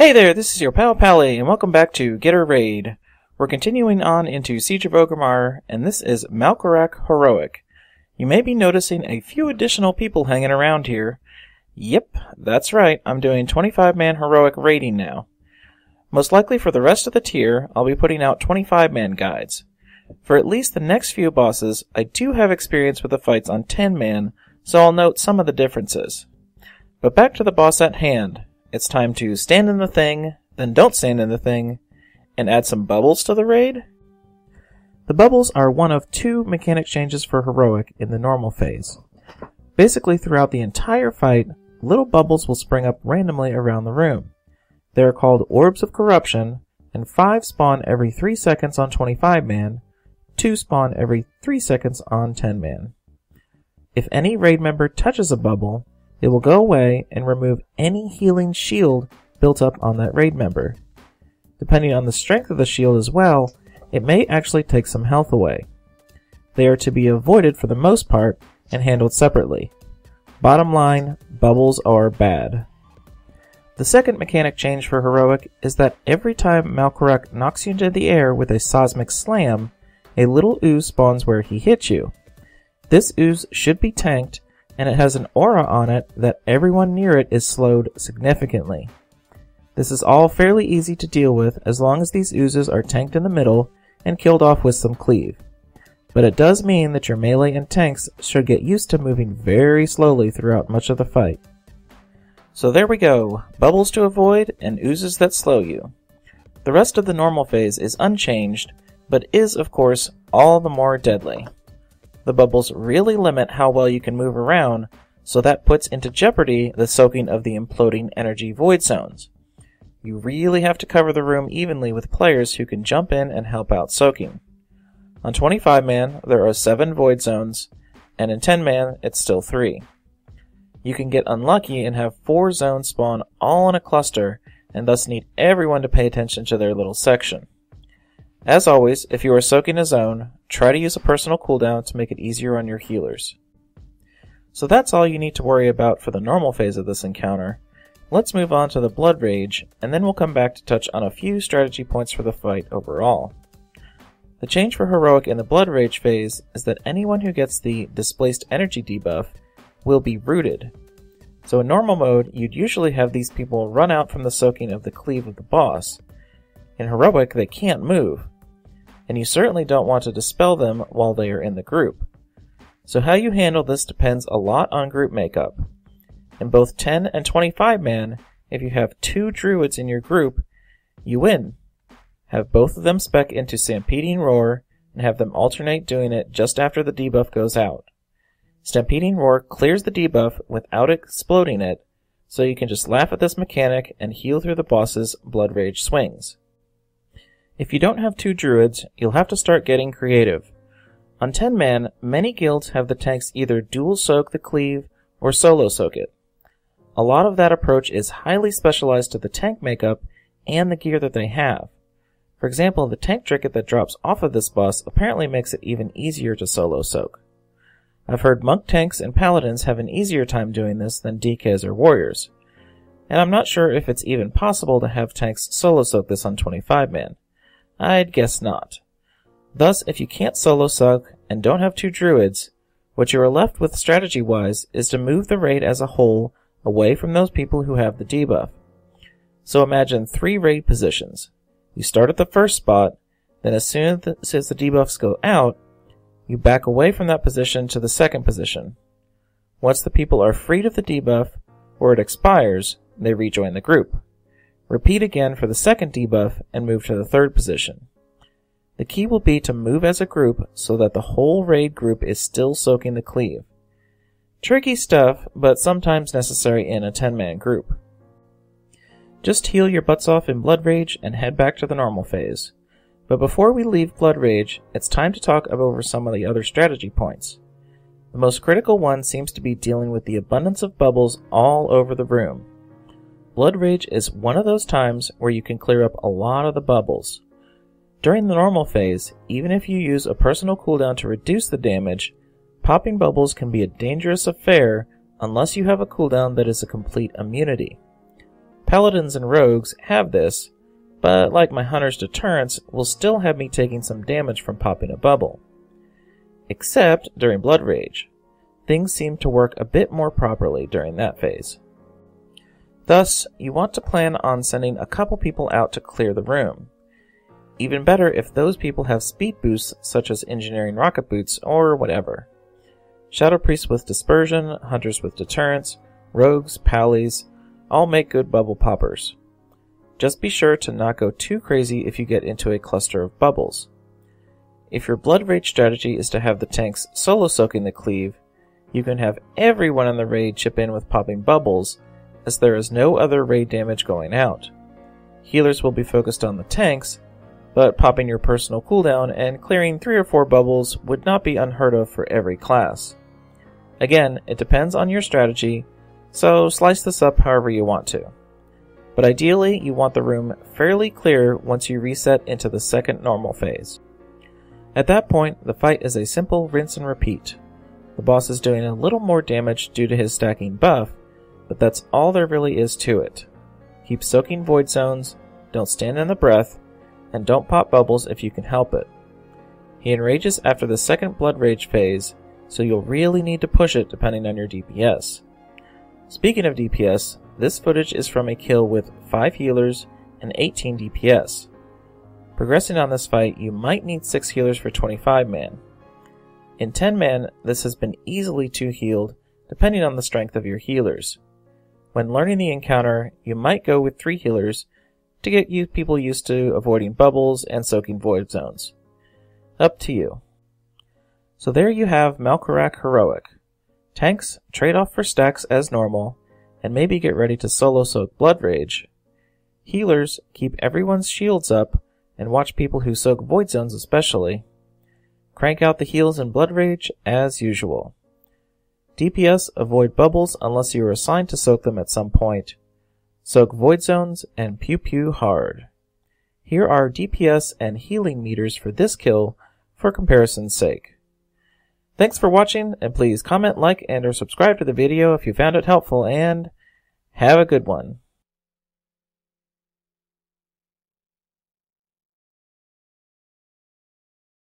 Hey there, this is your pal Pally, and welcome back to Git Er Raid. We're continuing on into Siege of Orgrimmar, and this is Malkorok Heroic. You may be noticing a few additional people hanging around here. Yep, that's right, I'm doing 25-man heroic raiding now. Most likely for the rest of the tier, I'll be putting out 25-man guides. For at least the next few bosses, I do have experience with the fights on 10-man, so I'll note some of the differences. But back to the boss at hand. It's time to stand in the thing, then don't stand in the thing, and add some bubbles to the raid. The bubbles are one of two mechanic changes for heroic in the normal phase. Basically, throughout the entire fight, little bubbles will spring up randomly around the room. They are called Orbs of Corruption, and 5 spawn every 3 seconds on 25-man, 2 spawn every 3 seconds on 10-man. If any raid member touches a bubble, it will go away and remove any healing shield built up on that raid member. Depending on the strength of the shield as well, it may actually take some health away. They are to be avoided for the most part and handled separately. Bottom line, bubbles are bad. The second mechanic change for heroic is that every time Malkorok knocks you into the air with a seismic slam, a little ooze spawns where he hits you. This ooze should be tanked, and it has an aura on it that everyone near it is slowed significantly. This is all fairly easy to deal with as long as these oozes are tanked in the middle and killed off with some cleave. But it does mean that your melee and tanks should get used to moving very slowly throughout much of the fight. So there we go, bubbles to avoid and oozes that slow you. The rest of the normal phase is unchanged, but is of course all the more deadly. The bubbles really limit how well you can move around, so that puts into jeopardy the soaking of the imploding energy void zones. You really have to cover the room evenly with players who can jump in and help out soaking. On 25-man, there are 7 void zones, and in 10-man, it's still 3. You can get unlucky and have 4 zones spawn all in a cluster, and thus need everyone to pay attention to their little section. As always, if you are soaking a zone, try to use a personal cooldown to make it easier on your healers. So that's all you need to worry about for the normal phase of this encounter. Let's move on to the Blood Rage, and then we'll come back to touch on a few strategy points for the fight overall. The change for Heroic in the Blood Rage phase is that anyone who gets the Displaced Energy debuff will be rooted. So in normal mode, you'd usually have these people run out from the soaking of the cleave of the boss. In Heroic, they can't move, and you certainly don't want to dispel them while they are in the group. So how you handle this depends a lot on group makeup. In both 10 and 25-man, if you have 2 druids in your group, you win. Have both of them spec into Stampeding Roar, and have them alternate doing it just after the debuff goes out. Stampeding Roar clears the debuff without exploding it, so you can just laugh at this mechanic and heal through the boss's Blood Rage swings. If you don't have 2 druids, you'll have to start getting creative. On 10-man, many guilds have the tanks either dual soak the cleave or solo soak it. A lot of that approach is highly specialized to the tank makeup and the gear that they have. For example, the tank trinket that drops off of this boss apparently makes it even easier to solo soak. I've heard monk tanks and paladins have an easier time doing this than DKs or warriors. And I'm not sure if it's even possible to have tanks solo soak this on 25-man. I'd guess not. Thus, if you can't solo soak and don't have 2 druids, what you are left with strategy-wise is to move the raid as a whole away from those people who have the debuff. So imagine 3 raid positions. You start at the first spot, then as soon as the debuffs go out, you back away from that position to the second position. Once the people are freed of the debuff, or it expires, they rejoin the group. Repeat again for the second debuff and move to the third position. The key will be to move as a group so that the whole raid group is still soaking the cleave. Tricky stuff, but sometimes necessary in a 10-man group. Just heal your butts off in Blood Rage and head back to the normal phase. But before we leave Blood Rage, it's time to talk over some of the other strategy points. The most critical one seems to be dealing with the abundance of bubbles all over the room. Blood Rage is one of those times where you can clear up a lot of the bubbles. During the normal phase, even if you use a personal cooldown to reduce the damage, popping bubbles can be a dangerous affair unless you have a cooldown that is a complete immunity. Paladins and rogues have this, but like my hunter's deterrence, will still have me taking some damage from popping a bubble. Except during Blood Rage. Things seem to work a bit more properly during that phase. Thus, you want to plan on sending a couple people out to clear the room. Even better if those people have speed boosts such as engineering rocket boots or whatever. Shadow Priests with dispersion, hunters with deterrence, rogues, pallies, all make good bubble poppers. Just be sure to not go too crazy if you get into a cluster of bubbles. If your Blood Rage strategy is to have the tanks solo soaking the cleave, you can have everyone in the raid chip in with popping bubbles, as there is no other raid damage going out. Healers will be focused on the tanks, but popping your personal cooldown and clearing 3 or 4 bubbles would not be unheard of for every class. Again, it depends on your strategy, so slice this up however you want to. But ideally, you want the room fairly clear once you reset into the second normal phase. At that point, the fight is a simple rinse and repeat. The boss is doing a little more damage due to his stacking buff, but that's all there really is to it. Keep soaking void zones, don't stand in the breath, and don't pop bubbles if you can help it. He enrages after the second Blood Rage phase, so you'll really need to push it depending on your DPS. Speaking of DPS, this footage is from a kill with 5 healers and 18 DPS. Progressing on this fight, you might need 6 healers for 25 man. In 10 man, this has been easily 2 healed, depending on the strength of your healers. When learning the encounter, you might go with 3 healers to get people used to avoiding bubbles and soaking void zones. Up to you. So there you have Malkorok Heroic. Tanks, trade off for stacks as normal, and maybe get ready to solo soak Blood Rage. Healers, keep everyone's shields up, and watch people who soak void zones especially. Crank out the heals in Blood Rage as usual. DPS, avoid bubbles unless you are assigned to soak them at some point. Soak void zones and pew pew hard. Here are DPS and healing meters for this kill for comparison's sake. Thanks for watching, and please comment, like, and or subscribe to the video if you found it helpful, and have a good one.